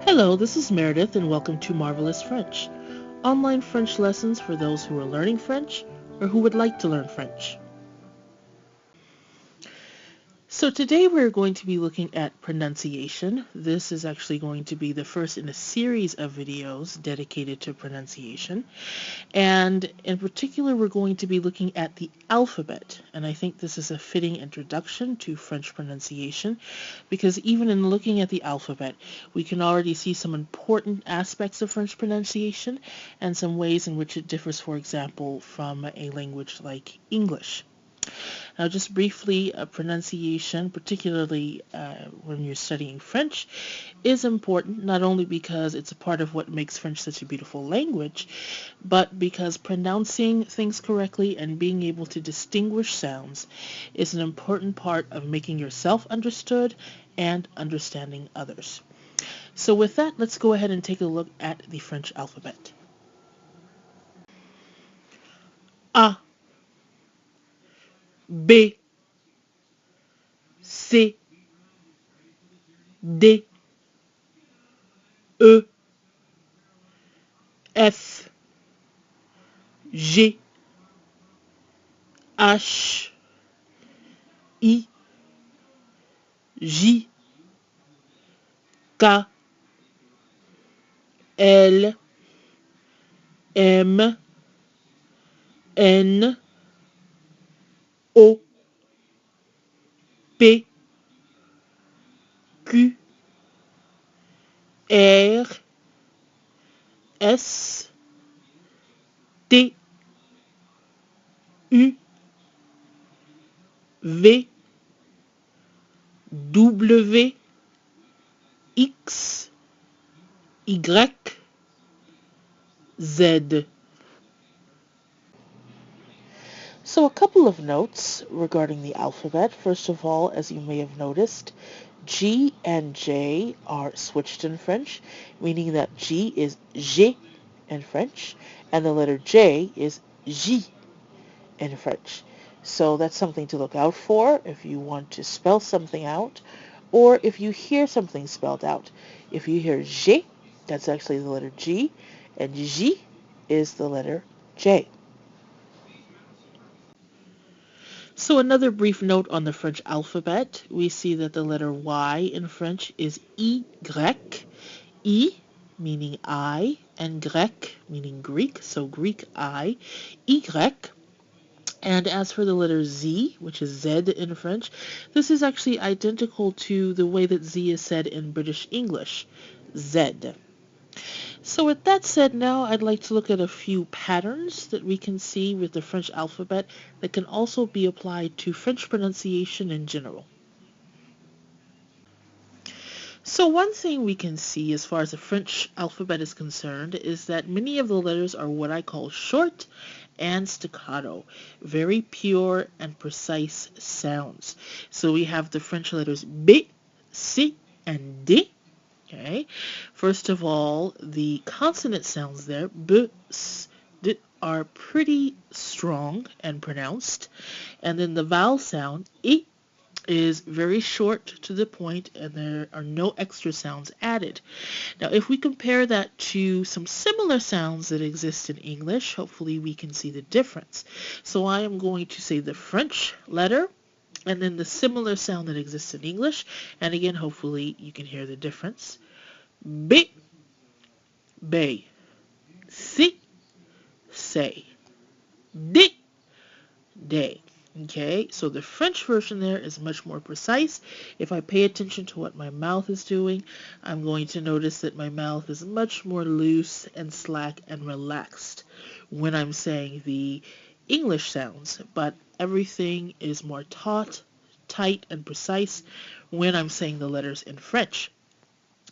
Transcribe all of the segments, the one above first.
Hello, this is Meredith and welcome to Marvelous French, online French lessons for those who are learning French or who would like to learn French. So today we're going to be looking at pronunciation. This is actually going to be the first in a series of videos dedicated to pronunciation. And in particular, we're going to be looking at the alphabet. And I think this is a fitting introduction to French pronunciation because even in looking at the alphabet, we can already see some important aspects of French pronunciation and some ways in which it differs, for example, from a language like English. Now, just briefly, pronunciation, particularly when you're studying French, is important not only because it's a part of what makes French such a beautiful language, but because pronouncing things correctly and being able to distinguish sounds is an important part of making yourself understood and understanding others. So with that, let's go ahead and take a look at the French alphabet. A, B, C, D, E, F, G, H, I, J, K, L, M, N, O, P, Q, R, S, T, U, V, W, X, Y, Z. So a couple of notes regarding the alphabet. First of all, as you may have noticed, G and J are switched in French, meaning that G is J in French, and the letter J is J in French. So that's something to look out for if you want to spell something out, or if you hear something spelled out. If you hear J, that's actually the letter G, and J is the letter J. So another brief note on the French alphabet. We see that the letter Y in French is Y, I meaning I, and Grec meaning Greek, so Greek I, Y. And as for the letter Z, which is Z in French, this is actually identical to the way that Z is said in British English, Z. So with that said, now I'd like to look at a few patterns that we can see with the French alphabet that can also be applied to French pronunciation in general. So one thing we can see as far as the French alphabet is concerned is that many of the letters are what I call short and staccato, very pure and precise sounds. So we have the French letters B, C, and D. Okay. First of all, the consonant sounds there, B, S, D, are pretty strong and pronounced. And then the vowel sound, I, is very short to the point, and there are no extra sounds added. Now, if we compare that to some similar sounds that exist in English, hopefully we can see the difference. So I am going to say the French letter, and then the similar sound that exists in English, and again, hopefully you can hear the difference. B, bay, C, say, D, day. Okay, so the French version there is much more precise. If I pay attention to what my mouth is doing, I'm going to notice that my mouth is much more loose and slack and relaxed when I'm saying the English sounds, but everything is more taut, tight, and precise when I'm saying the letters in French.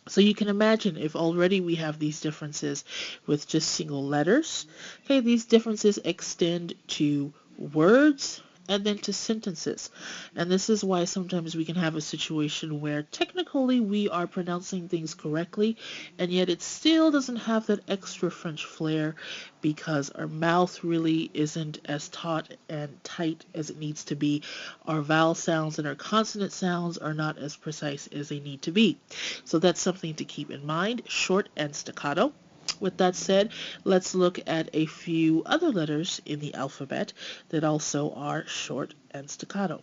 So you can imagine if already we have these differences with just single letters, okay, these differences extend to words, and then to sentences. And this is why sometimes we can have a situation where technically we are pronouncing things correctly, and yet it still doesn't have that extra French flair because our mouth really isn't as taut and tight as it needs to be. Our vowel sounds and our consonant sounds are not as precise as they need to be. So that's something to keep in mind, short and staccato. With that said, let's look at a few other letters in the alphabet that also are short and staccato.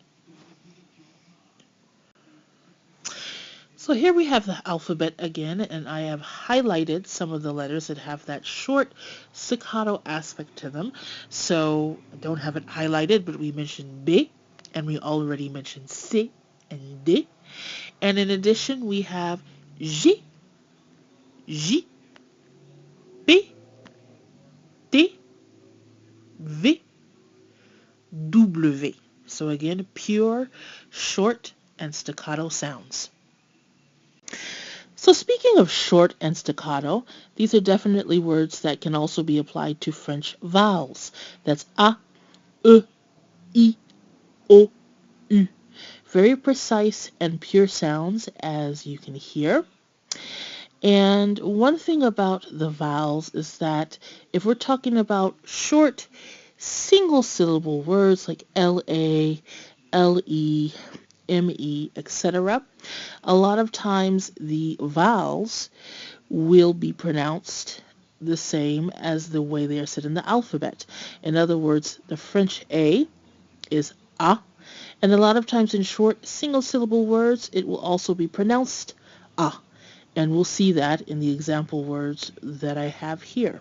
So here we have the alphabet again, and I have highlighted some of the letters that have that short staccato aspect to them. So I don't have it highlighted, but we mentioned B, and we already mentioned C and D. And in addition, we have J, J, P, T, V, W. So again, pure, short, and staccato sounds. So speaking of short and staccato, these are definitely words that can also be applied to French vowels. That's A, E, I, O, U. Very precise and pure sounds, as you can hear. And one thing about the vowels is that if we're talking about short single syllable words like L-A, L-E, M-E, etc., a lot of times the vowels will be pronounced the same as the way they are said in the alphabet. In other words, the French A is A, and a lot of times in short single syllable words it will also be pronounced A. And we'll see that in the example words that I have here.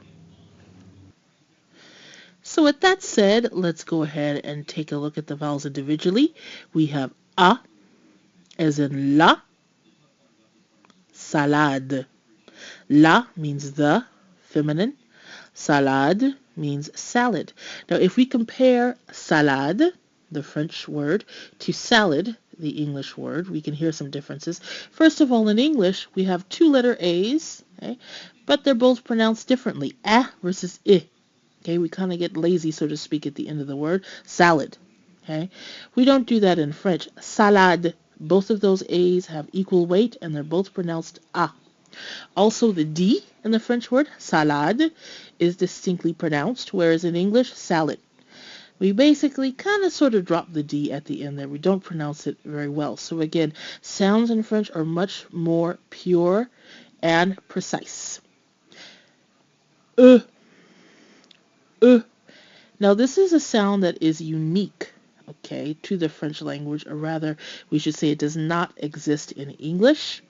So with that said, let's go ahead and take a look at the vowels individually. We have A as in la, salade. La means the, feminine. Salade means salad. Now if we compare salade, the French word, to salad, the English word, we can hear some differences. First of all, in English, we have two letter A's, okay, but they're both pronounced differently. A versus I. Okay, we kind of get lazy, so to speak, at the end of the word. Salad. Okay, we don't do that in French. Salade. Both of those A's have equal weight, and they're both pronounced A. Also, the D in the French word, salade, is distinctly pronounced, whereas in English, salad. We basically kind of sort of drop the D at the end there. We don't pronounce it very well. So again, sounds in French are much more pure and precise. Now this is a sound that is unique, okay, to the French language, or rather, we should say it does not exist in English.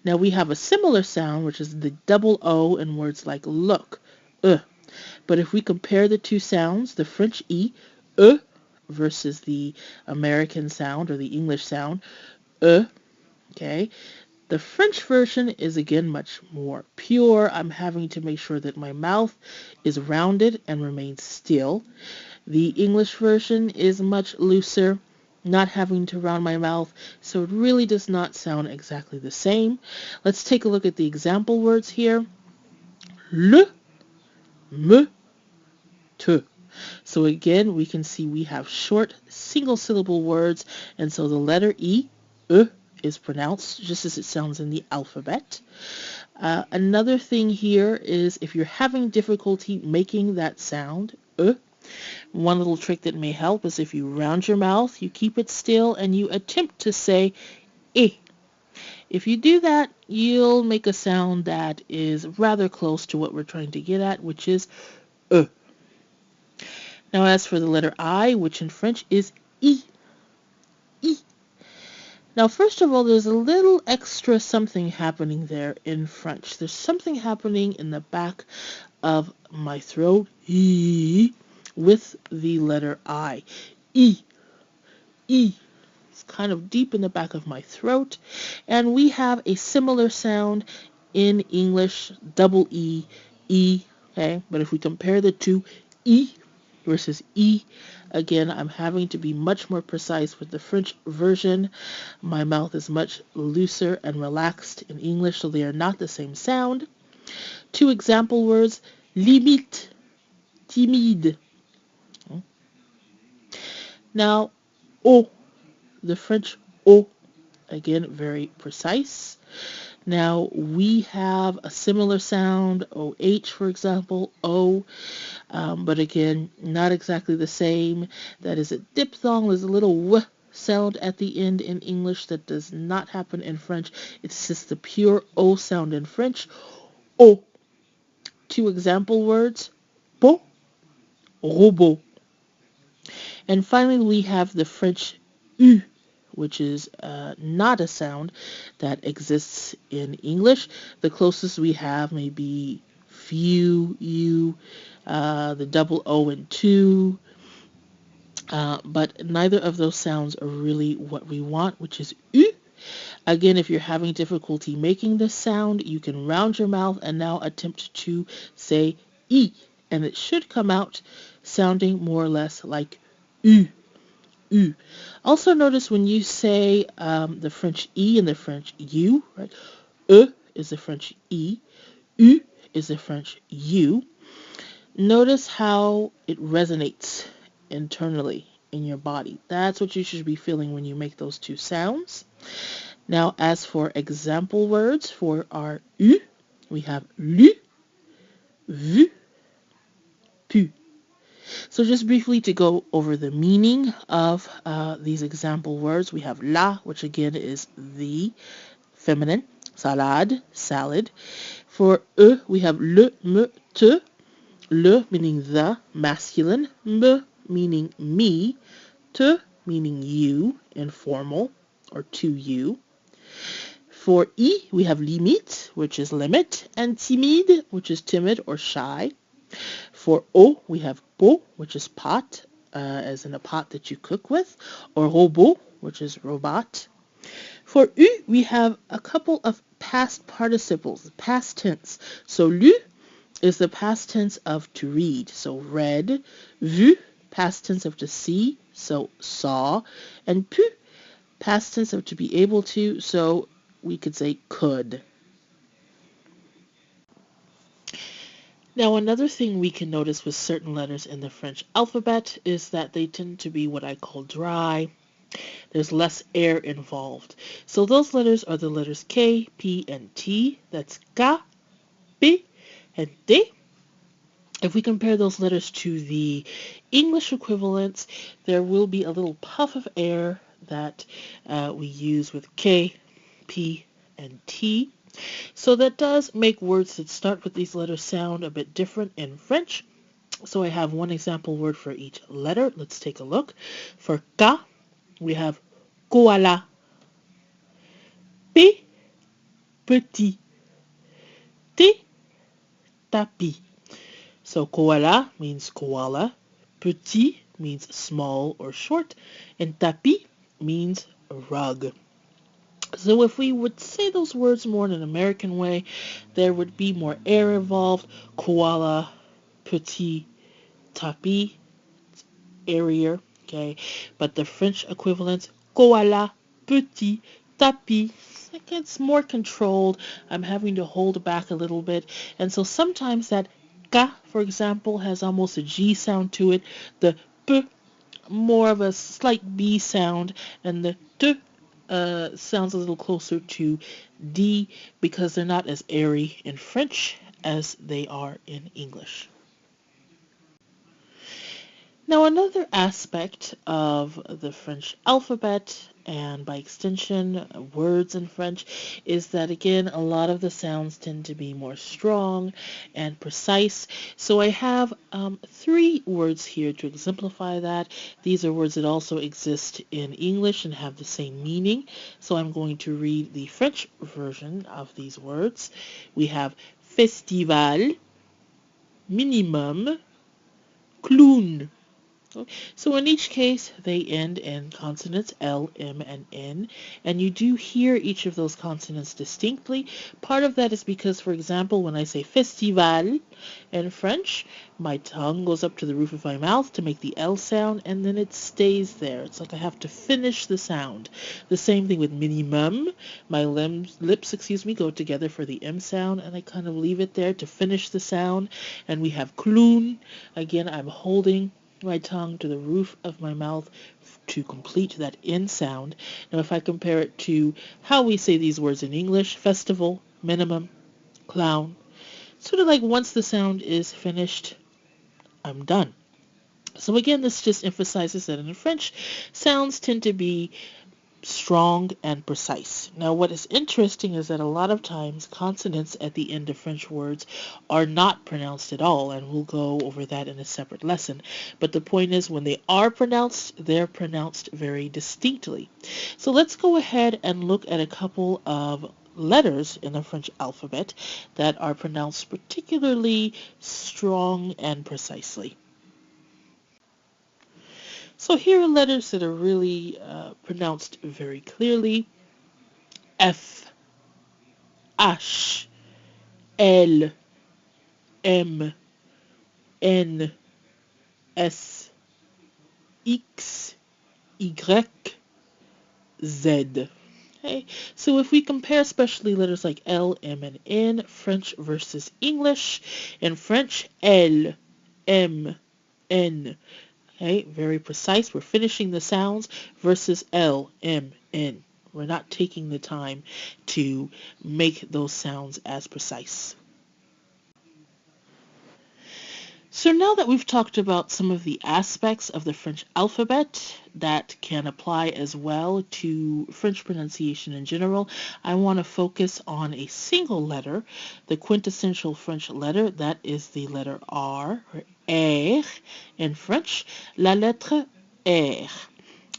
Now we have a similar sound, which is the double O in words like look, But if we compare the two sounds, the French E, versus the American sound or the English sound, okay, the French version is again much more pure. I'm having to make sure that my mouth is rounded and remains still. The English version is much looser, not having to round my mouth, so it really does not sound exactly the same. Let's take a look at the example words here. Le, me, te. So again, we can see we have short single syllable words, and so the letter E, is pronounced just as it sounds in the alphabet. Another thing here is if you're having difficulty making that sound, one little trick that may help is if you round your mouth, you keep it still, and you attempt to say eh. If you do that, you'll make a sound that is rather close to what we're trying to get at, which is Now as for the letter I, which in French is I. Now first of all, there's a little extra something happening there in French. There's something happening in the back of my throat with the letter I. I. It's kind of deep in the back of my throat. And we have a similar sound in English, double E, okay? But if we compare the two, E versus E, again, I'm having to be much more precise with the French version. My mouth is much looser and relaxed in English, so they are not the same sound. Two example words, limite, timide. Now, O, the French O, again, very precise. Now, we have a similar sound, OH, for example, O, but again, not exactly the same. That is a diphthong. There's a little W sound at the end in English that does not happen in French. It's just the pure O sound in French. O. Two example words, pot, robot. And finally, we have the French U, which is not a sound that exists in English. The closest we have may be few, you, the double O and two, but neither of those sounds are really what we want, which is U. Again, if you're having difficulty making this sound, you can round your mouth and now attempt to say E, and it should come out sounding more or less like U. U. Also notice when you say the French E and the French U, right? E is the French E, U is the French U. Notice how it resonates internally in your body. That's what you should be feeling when you make those two sounds. Now, as for example words for our U, we have lu, vu, pu. So just briefly to go over the meaning of these example words, we have la, which again is the feminine, salade, salad. For e, we have le, me, te, le meaning the, masculine, me meaning me, te meaning you, informal, or to you. For I, we have limite, which is limit, and timide, which is timid or shy. For O, we have pot, which is pot, as in a pot that you cook with, or robot, which is robot. For U, we have a couple of past participles, past tense. So lu is the past tense of to read, so read. Vu, past tense of to see, so saw. And pu, past tense of to be able to, so we could say could. Now, another thing we can notice with certain letters in the French alphabet is that they tend to be what I call dry. There's less air involved. So those letters are the letters K, P, and T. That's K, P, and T. If we compare those letters to the English equivalents, there will be a little puff of air that we use with K, P, and T. So that does make words that start with these letters sound a bit different in French. So I have one example word for each letter. Let's take a look. For K, we have koala. P, petit. T, tapis. So koala means koala. Petit means small or short. And tapis means rug. So if we would say those words more in an American way, there would be more air involved. Koala, petit, tapis, airier, okay? But the French equivalent, koala, petit, tapis, it's more controlled. I'm having to hold back a little bit. And so sometimes that ka, for example, has almost a G sound to it. The p, more of a slight B sound. And the t sounds a little closer to D because they're not as airy in French as they are in English. Now, another aspect of the French alphabet, and by extension, words in French, is that, again, a lot of the sounds tend to be more strong and precise. So I have 3 words here to exemplify that. These are words that also exist in English and have the same meaning. So I'm going to read the French version of these words. We have festival, minimum, clown. So in each case, they end in consonants L, M, and N, and you do hear each of those consonants distinctly. Part of that is because, for example, when I say festival in French, my tongue goes up to the roof of my mouth to make the L sound, and then it stays there. It's like I have to finish the sound. The same thing with minimum. My lips, go together for the M sound, and I kind of leave it there to finish the sound. And we have clown. Again, I'm holding my tongue to the roof of my mouth to complete that N sound. Now, if I compare it to how we say these words in English, festival, minimum, clown, sort of like once the sound is finished, I'm done. So again, this just emphasizes that in French, sounds tend to be strong and precise. Now, what is interesting is that a lot of times consonants at the end of French words are not pronounced at all, and we'll go over that in a separate lesson. But the point is, when they are pronounced, they're pronounced very distinctly. So let's go ahead and look at a couple of letters in the French alphabet that are pronounced particularly strong and precisely. So here are letters that are really pronounced very clearly. F, H, L, M, N, S, X, Y, Z. Okay, so if we compare especially letters like L, M, and N, French versus English, in French, L, M, N, okay, very precise. We're finishing the sounds versus L, M, N. We're not taking the time to make those sounds as precise. So now that we've talked about some of the aspects of the French alphabet that can apply as well to French pronunciation in general, I want to focus on a single letter, the quintessential French letter, that is the letter R, or R in French, la lettre R.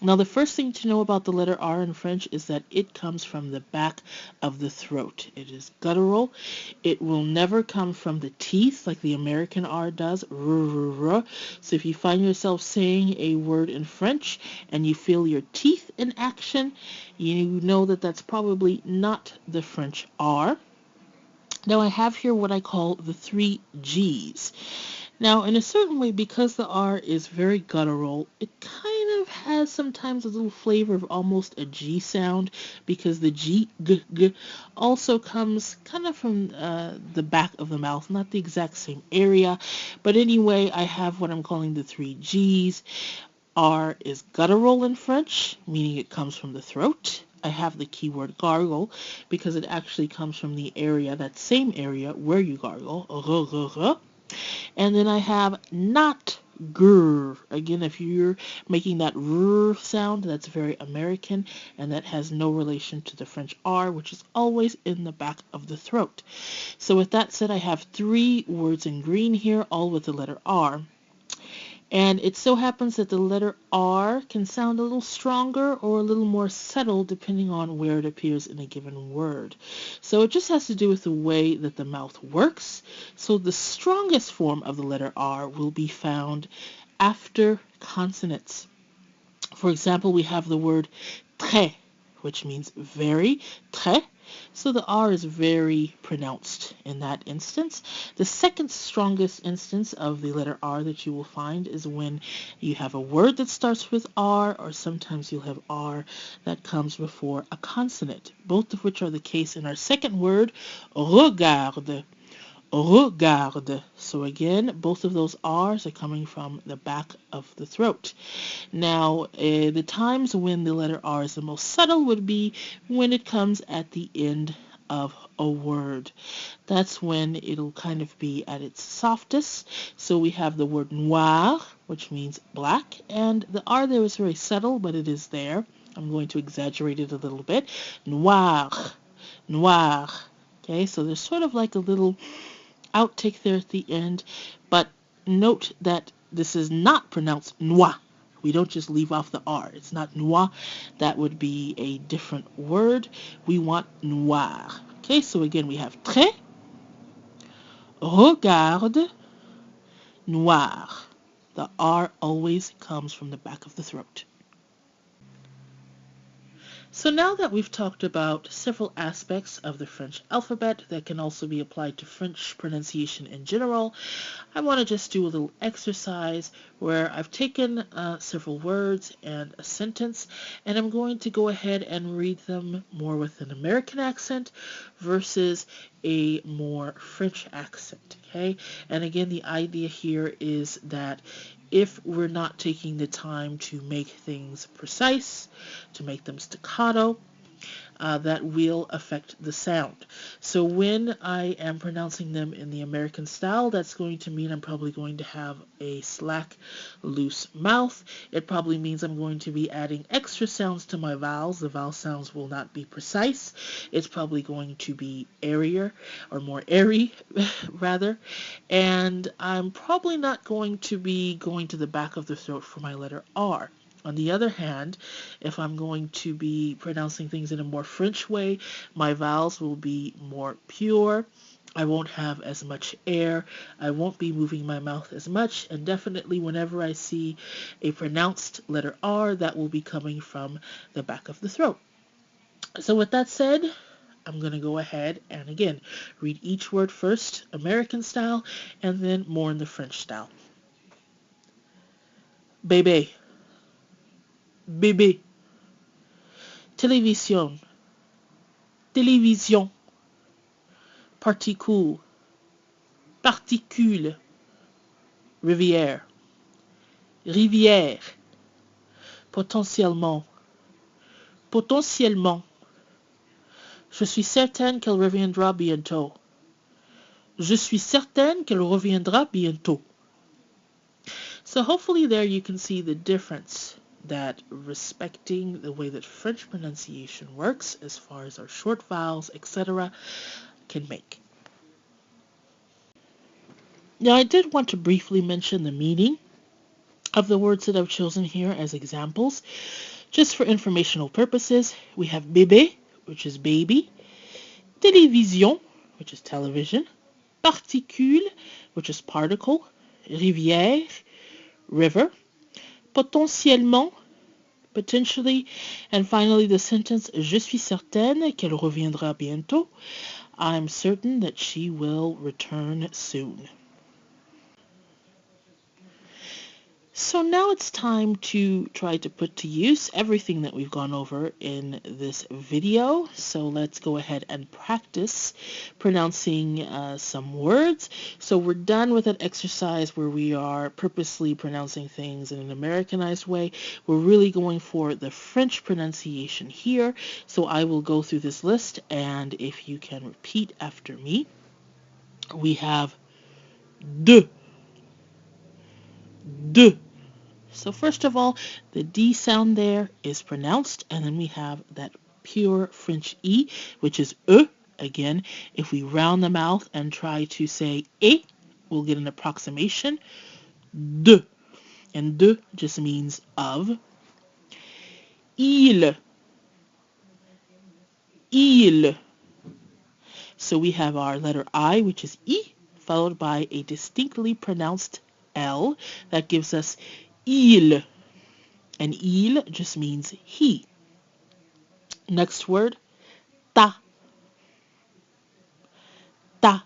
Now, the first thing to know about the letter R in French is that it comes from the back of the throat. It is guttural. It will never come from the teeth like the American R does. So if you find yourself saying a word in French and you feel your teeth in action, you know that that's probably not the French R. Now, I have here what I call the 3 G's. Now, in a certain way, because the R is very guttural, it kind of has sometimes a little flavor of almost a G sound, because the G also comes kind of from the back of the mouth, not the exact same area. But anyway, I have what I'm calling the 3 G's. R is guttural in French, meaning it comes from the throat. I have the keyword gargle because it actually comes from the area, that same area where you gargle. And then I have not grr. Again, if you're making that r sound, that's very American, and that has no relation to the French R, which is always in the back of the throat. So with that said, I have 3 words in green here, all with the letter R. And it so happens that the letter R can sound a little stronger or a little more subtle depending on where it appears in a given word. So it just has to do with the way that the mouth works. So the strongest form of the letter R will be found after consonants. For example, we have the word très, which means very, très. So the R is very pronounced in that instance. The second strongest instance of the letter R that you will find is when you have a word that starts with R, or sometimes you'll have R that comes before a consonant, both of which are the case in our second word, regarde. Regarde. So again, both of those R's are coming from the back of the throat. Now, the times when the letter R is the most subtle would be when it comes at the end of a word. That's when it'll kind of be at its softest. So we have the word noir, which means black, and the R there is very subtle, but it is there. I'm going to exaggerate it a little bit. Noir, noir. Okay, so there's sort of like a little outtake there at the end, but note that this is not pronounced noir. We don't just leave off the R. It's not noir. That would be a different word. We want noir. Okay, so again we have très, regarde, noir. The R always comes from the back of the throat. So now that we've talked about several aspects of the French alphabet that can also be applied to French pronunciation in general, I want to just do a little exercise where I've taken several words and a sentence, and I'm going to go ahead and read them more with an American accent versus a more French accent, okay? And again, the idea here is that if we're not taking the time to make things precise, to make them staccato, that will affect the sound. So when I am pronouncing them in the American style, that's going to mean I'm probably going to have a slack, loose mouth. It probably means I'm going to be adding extra sounds to my vowels. The vowel sounds will not be precise. It's probably going to be airier, or more airy, rather. And I'm probably not going to be going to the back of the throat for my letter R. On the other hand, if I'm going to be pronouncing things in a more French way, my vowels will be more pure. I won't have as much air. I won't be moving my mouth as much. And definitely whenever I see a pronounced letter R, that will be coming from the back of the throat. So with that said, I'm going to go ahead and again read each word first, American style, and then more in the French style. Bébé. Bébé. Télévision. Télévision. Particule. Particule. Rivière. Rivière. Potentiellement. Potentiellement. Je suis certaine qu'elle reviendra bientôt. Je suis certaine qu'elle reviendra bientôt. So hopefully there you can see the difference that respecting the way that French pronunciation works as far as our short vowels, etc., can make. Now I did want to briefly mention the meaning of the words that I've chosen here as examples. Just for informational purposes, we have bébé, which is baby, télévision, which is television, particule, which is particle, rivière, river, potentiellement, potentially, and finally the sentence je suis certaine qu'elle reviendra bientôt. I'm certain that she will return soon. So now it's time to try to put to use everything that we've gone over in this video. So let's go ahead and practice pronouncing some words. So we're done with that exercise where we are purposely pronouncing things in an Americanized way. We're really going for the French pronunciation here. So I will go through this list, and if you can repeat after me, we have de, de. So first of all, the D sound there is pronounced, and then we have that pure French E, which is E. Again, if we round the mouth and try to say E, we'll get an approximation, de. And de just means of. Il. Il. So we have our letter I, which is E, followed by a distinctly pronounced L. That gives us il. And il just means he. Next word, ta. Ta.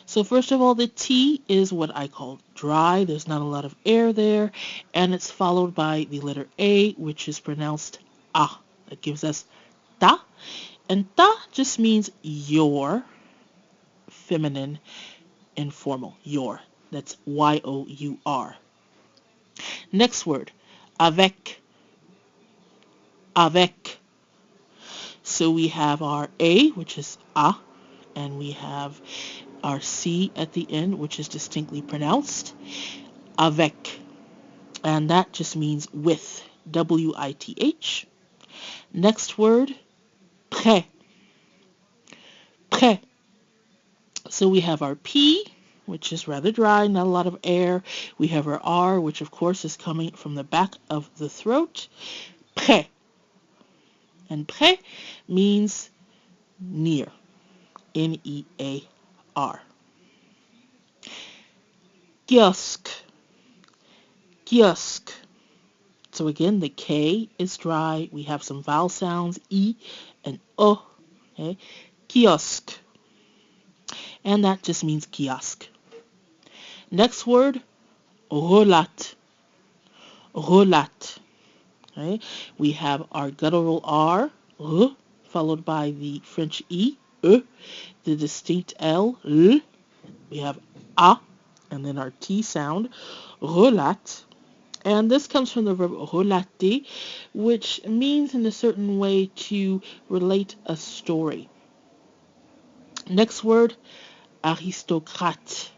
So first of all, the T is what I call dry. There's not a lot of air there. And it's followed by the letter A, which is pronounced A. That gives us ta. And ta just means your, feminine, informal, your. That's Y-O-U-R. Next word, avec. Avec. So we have our A, which is a, and we have our C at the end, which is distinctly pronounced, avec. And that just means with, W-I-T-H. Next word, prêt. Prêt. So we have our P, which is rather dry, not a lot of air. We have our R, which of course is coming from the back of the throat. Prêt. And prêt means near. N-E-A-R. Kiosque. Kiosque. So again, the K is dry. We have some vowel sounds, E and O. Okay? Kiosque. And that just means kiosk. Next word, relat. Relat. Okay? We have our guttural R, followed by the French E, the distinct L, we have A, and then our T sound, relate. And this comes from the verb relater, which means in a certain way to relate a story. Next word, aristocrate.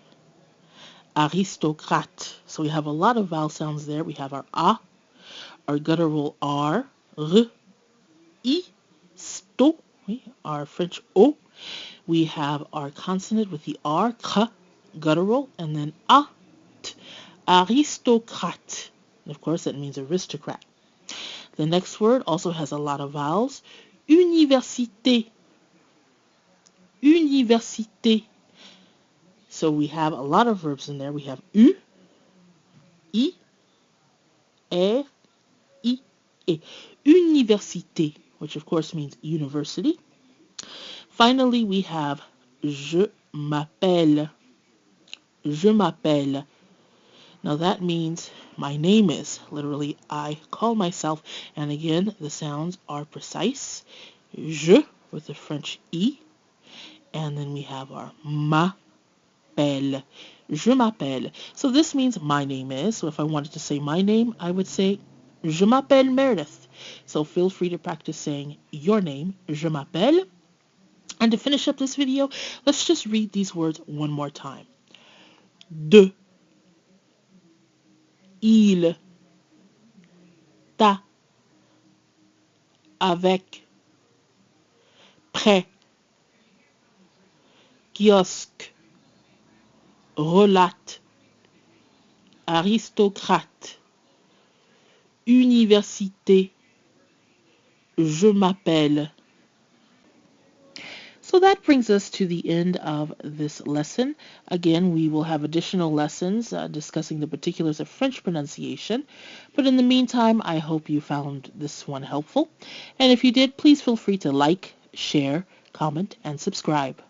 Aristocrate. So we have a lot of vowel sounds there. We have our A, our guttural R, I, sto, our French O. We have our consonant with the R, k, guttural, and then A, t, aristocrate. And of course, that means aristocrat. The next word also has a lot of vowels. Université. Université. So we have a lot of verbs in there. We have U, I, R, I, E. Université, which of course means university. Finally, we have je m'appelle. Je m'appelle. Now that means my name is, literally I call myself, and again the sounds are precise. Je with the French E, and then we have our m'appelle. Je m'appelle. So this means my name is. So if I wanted to say my name, I would say je m'appelle Meredith. So feel free to practice saying your name, je m'appelle. And to finish up this video, let's just read these words one more time. De, il, ta, avec, près, kiosque, relate, aristocrate, université, je m'appelle. So that brings us to the end of this lesson. Again, we will have additional lessons discussing the particulars of French pronunciation. But in the meantime, I hope you found this one helpful. And if you did, please feel free to like, share, comment, and subscribe.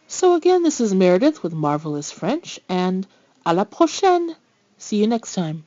So again, this is Meredith with Marvelous French, and à la prochaine! See you next time.